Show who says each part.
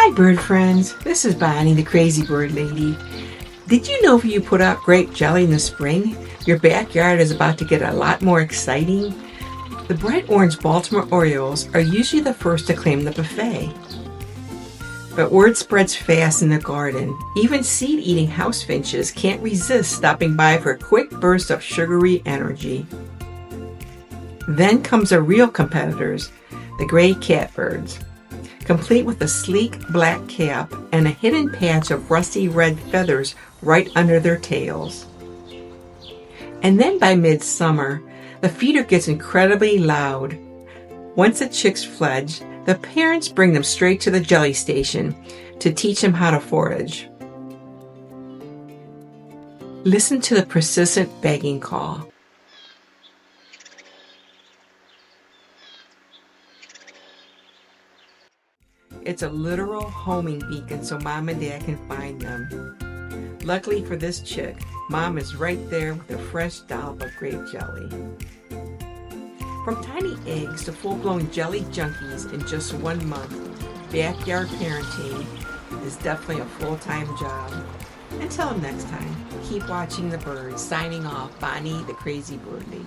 Speaker 1: Hi bird friends, this is Bonnie the Crazy Bird Lady. Did you know if you put out grape jelly in the spring, your backyard is about to get a lot more exciting? The bright orange Baltimore Orioles are usually the first to claim the buffet. But word spreads fast in the garden. Even seed-eating house finches can't resist stopping by for a quick burst of sugary energy. Then comes the real competitors, the gray catbirds, complete with a sleek black cap and a hidden patch of rusty red feathers right under their tails. And then by midsummer, the feeder gets incredibly loud. Once the chicks fledge, the parents bring them straight to the jelly station to teach them how to forage. Listen to the persistent begging call. It's a literal homing beacon so Mom and Dad can find them. Luckily for this chick, Mom is right there with a fresh dollop of grape jelly. From tiny eggs to full-blown jelly junkies in just 1 month, backyard parenting is definitely a full-time job. Until next time, keep watching the birds. Signing off, Bonnie the Crazy Bird Lady.